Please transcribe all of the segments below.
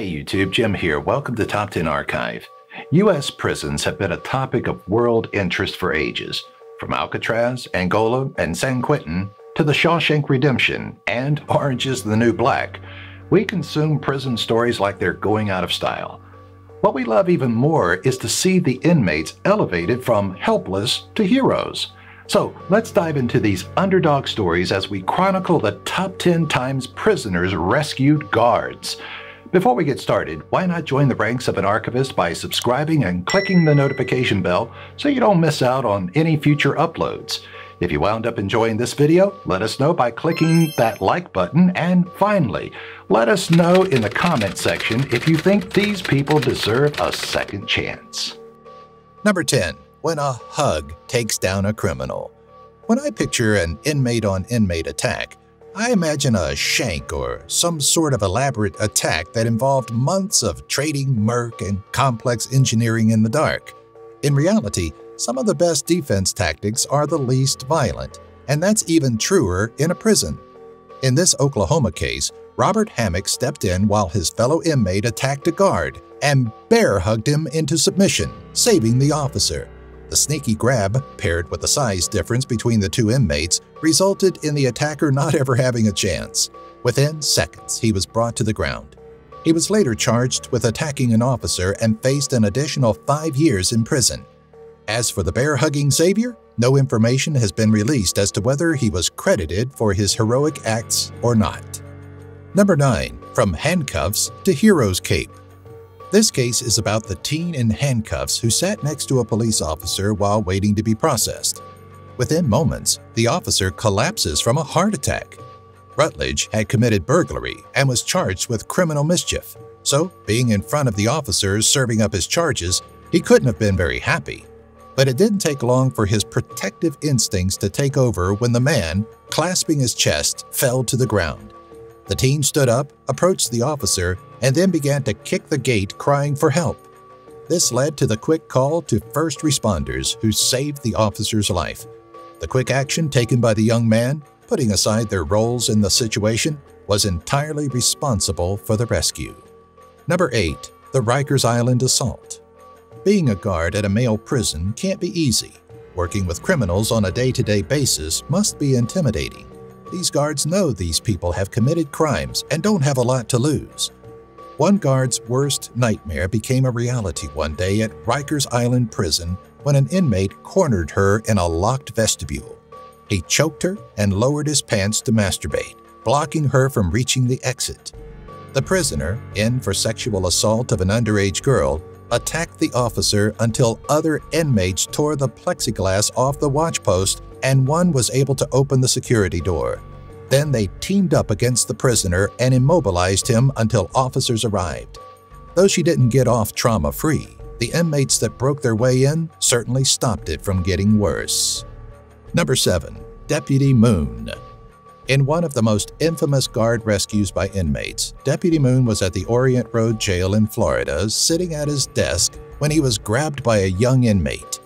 Hey YouTube, Jim here. Welcome to Top 10 Archive. U.S. prisons have been a topic of world interest for ages, from Alcatraz, Angola, and San Quentin to the Shawshank Redemption and Orange is the New Black. We consume prison stories like they're going out of style. What we love even more is to see the inmates elevated from helpless to heroes. So let's dive into these underdog stories as we chronicle the top 10 times prisoners rescued guards. Before we get started, why not join the ranks of an archivist by subscribing and clicking the notification bell so you don't miss out on any future uploads. If you wound up enjoying this video, let us know by clicking that like button, and finally, let us know in the comment section if you think these people deserve a second chance. Number 10. When a hug takes down a criminal. When I picture an inmate-on-inmate attack, I imagine a shank or some sort of elaborate attack that involved months of trading murk and complex engineering in the dark. In reality, some of the best defense tactics are the least violent, and that's even truer in a prison. In this Oklahoma case, Robert Hammock stepped in while his fellow inmate attacked a guard and bear hugged him into submission, saving the officer. The sneaky grab, paired with the size difference between the two inmates, resulted in the attacker not ever having a chance. Within seconds, he was brought to the ground. He was later charged with attacking an officer and faced an additional 5 years in prison. As for the bear-hugging savior, no information has been released as to whether he was credited for his heroic acts or not. Number 9. From handcuffs to hero's cape. This case is about the teen in handcuffs who sat next to a police officer while waiting to be processed. Within moments, the officer collapses from a heart attack. Rutledge had committed burglary and was charged with criminal mischief, so being in front of the officers serving up his charges, he couldn't have been very happy. But it didn't take long for his protective instincts to take over when the man, clasping his chest, fell to the ground. The teen stood up, approached the officer, and then began to kick the gate, crying for help. This led to the quick call to first responders who saved the officer's life. The quick action taken by the young man, putting aside their roles in the situation, was entirely responsible for the rescue. Number 8. The Rikers Island Assault. Being a guard at a male prison can't be easy. Working with criminals on a day-to-day basis must be intimidating. These guards know these people have committed crimes and don't have a lot to lose. One guard's worst nightmare became a reality one day at Rikers Island Prison when an inmate cornered her in a locked vestibule. He choked her and lowered his pants to masturbate, blocking her from reaching the exit. The prisoner, in for sexual assault of an underage girl, attacked the officer until other inmates tore the plexiglass off the watch post and one was able to open the security door. Then they teamed up against the prisoner and immobilized him until officers arrived. Though she didn't get off trauma-free, the inmates that broke their way in certainly stopped it from getting worse. Number 7. Deputy Moon. In one of the most infamous guard rescues by inmates, Deputy Moon was at the Orient Road Jail in Florida, sitting at his desk when he was grabbed by a young inmate.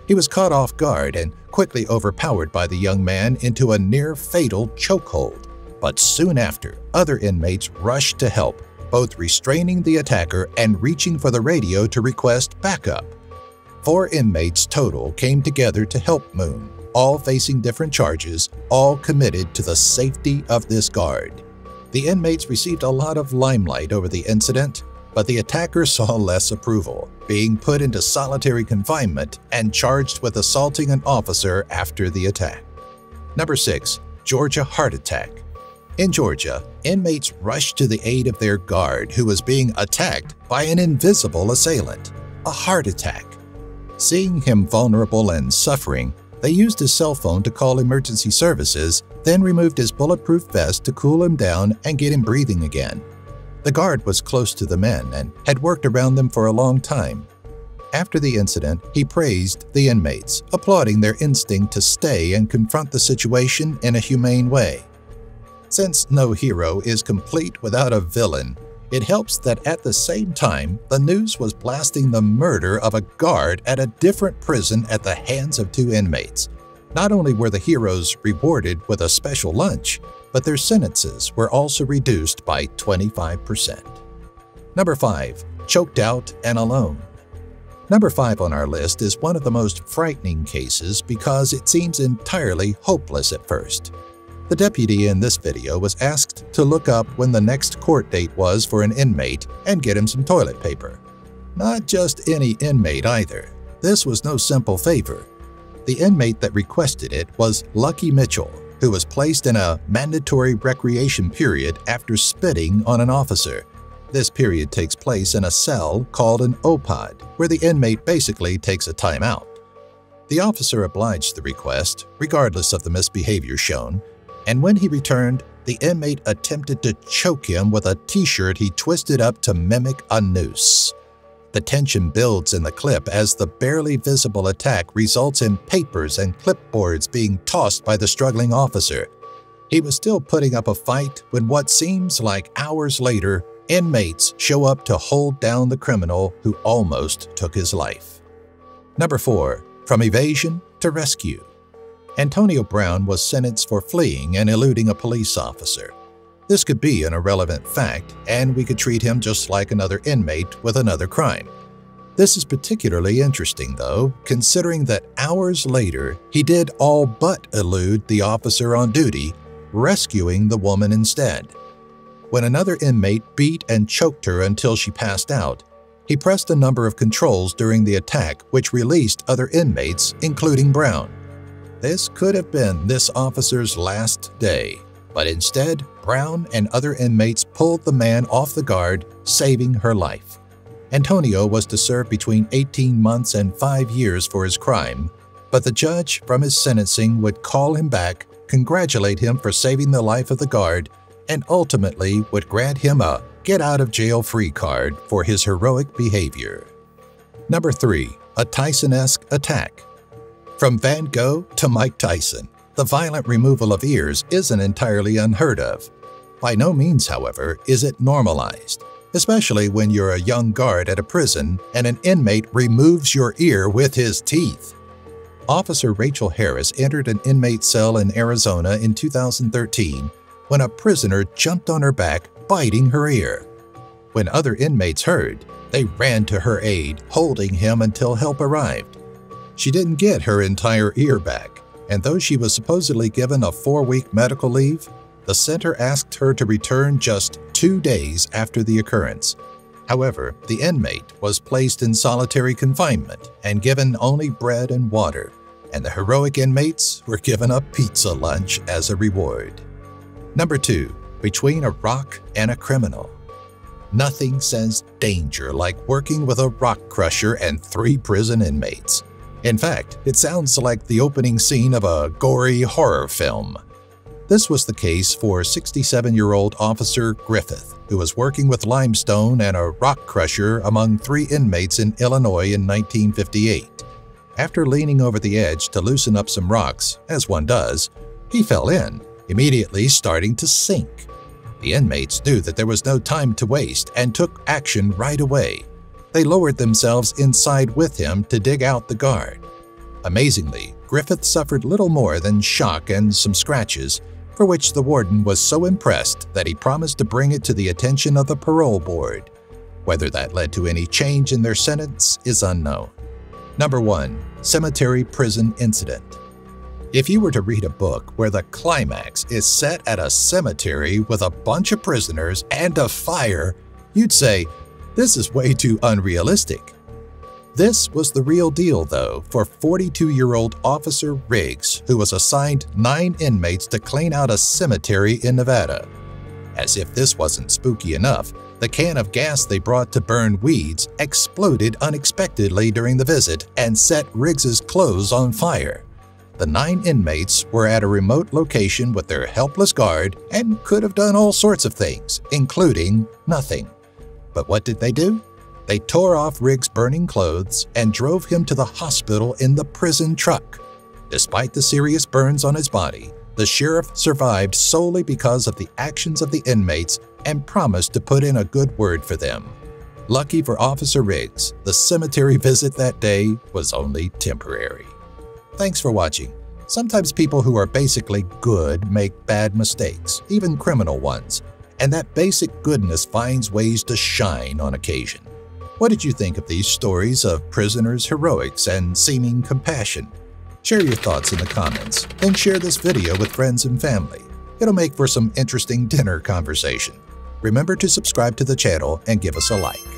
He was caught off guard and quickly overpowered by the young man into a near-fatal chokehold. But soon after, other inmates rushed to help, both restraining the attacker and reaching for the radio to request backup. 4 inmates total came together to help Moon, all facing different charges, all committed to the safety of this guard. The inmates received a lot of limelight over the incident, but the attacker saw less approval, being put into solitary confinement and charged with assaulting an officer after the attack. Number 6. Georgia Heart Attack. In Georgia, inmates rushed to the aid of their guard who was being attacked by an invisible assailant, a heart attack. Seeing him vulnerable and suffering, they used his cell phone to call emergency services, then removed his bulletproof vest to cool him down and get him breathing again. The guard was close to the men and had worked around them for a long time. After the incident, he praised the inmates, applauding their instinct to stay and confront the situation in a humane way. Since no hero is complete without a villain, it helps that at the same time, the news was blasting the murder of a guard at a different prison at the hands of 2 inmates. Not only were the heroes rewarded with a special lunch, but their sentences were also reduced by 25%. Number 5. Choked out and alone. Number 5 on our list is one of the most frightening cases because it seems entirely hopeless at first. The deputy in this video was asked to look up when the next court date was for an inmate and get him some toilet paper. Not just any inmate either. This was no simple favor. The inmate that requested it was Lucky Mitchell, who was placed in a mandatory recreation period after spitting on an officer. This period takes place in a cell called an OPOD, where the inmate basically takes a timeout. The officer obliged the request, regardless of the misbehavior shown, and when he returned, the inmate attempted to choke him with a t-shirt he twisted up to mimic a noose. The tension builds in the clip as the barely visible attack results in papers and clipboards being tossed by the struggling officer. He was still putting up a fight when what seems like hours later, inmates show up to hold down the criminal who almost took his life. Number 4. From evasion to rescue. Antonio Brown was sentenced for fleeing and eluding a police officer. This could be an irrelevant fact, and we could treat him just like another inmate with another crime. This is particularly interesting, though, considering that hours later, he did all but elude the officer on duty, rescuing the woman instead. When another inmate beat and choked her until she passed out, he pressed a number of controls during the attack which released other inmates, including Brown. This could have been this officer's last day, but instead, Brown and other inmates pulled the man off the guard, saving her life. Antonio was to serve between 18 months and 5 years for his crime, but the judge from his sentencing would call him back, congratulate him for saving the life of the guard, and ultimately would grant him a get-out-of-jail-free card for his heroic behavior. Number 3. A Tyson-esque attack. From Van Gogh to Mike Tyson, the violent removal of ears isn't entirely unheard of. By no means, however, is it normalized, especially when you're a young guard at a prison and an inmate removes your ear with his teeth. Officer Rachel Harris entered an inmate cell in Arizona in 2013 when a prisoner jumped on her back, biting her ear. When other inmates heard, they ran to her aid, holding him until help arrived. She didn't get her entire ear back, and though she was supposedly given a 4-week medical leave, the center asked her to return just 2 days after the occurrence. However, the inmate was placed in solitary confinement and given only bread and water, and the heroic inmates were given a pizza lunch as a reward. Number 2. Between a rock and a criminal. Nothing says danger like working with a rock crusher and 3 prison inmates. In fact, it sounds like the opening scene of a gory horror film. This was the case for 67-year-old Officer Griffith, who was working with limestone and a rock crusher among 3 inmates in Illinois in 1958. After leaning over the edge to loosen up some rocks, as one does, he fell in, immediately starting to sink. The inmates knew that there was no time to waste and took action right away. They lowered themselves inside with him to dig out the guard. Amazingly, Griffith suffered little more than shock and some scratches, for which the warden was so impressed that he promised to bring it to the attention of the parole board. Whether that led to any change in their sentence is unknown. Number 1. Cemetery Prison Incident. If you were to read a book where the climax is set at a cemetery with a bunch of prisoners and a fire, you'd say, this is way too unrealistic. This was the real deal, though, for 42-year-old Officer Riggs, who was assigned 9 inmates to clean out a cemetery in Nevada. As if this wasn't spooky enough, the can of gas they brought to burn weeds exploded unexpectedly during the visit and set Riggs's clothes on fire. The 9 inmates were at a remote location with their helpless guard and could have done all sorts of things, including nothing. But what did they do? They tore off Riggs' burning clothes and drove him to the hospital in the prison truck. Despite the serious burns on his body, the sheriff survived solely because of the actions of the inmates and promised to put in a good word for them. Lucky for Officer Riggs, the cemetery visit that day was only temporary. Thanks for watching. Sometimes people who are basically good make bad mistakes, even criminal ones. and that basic goodness finds ways to shine on occasion. What did you think of these stories of prisoners' heroics and seeming compassion? Share your thoughts in the comments, then share this video with friends and family. It'll make for some interesting dinner conversation. Remember to subscribe to the channel and give us a like.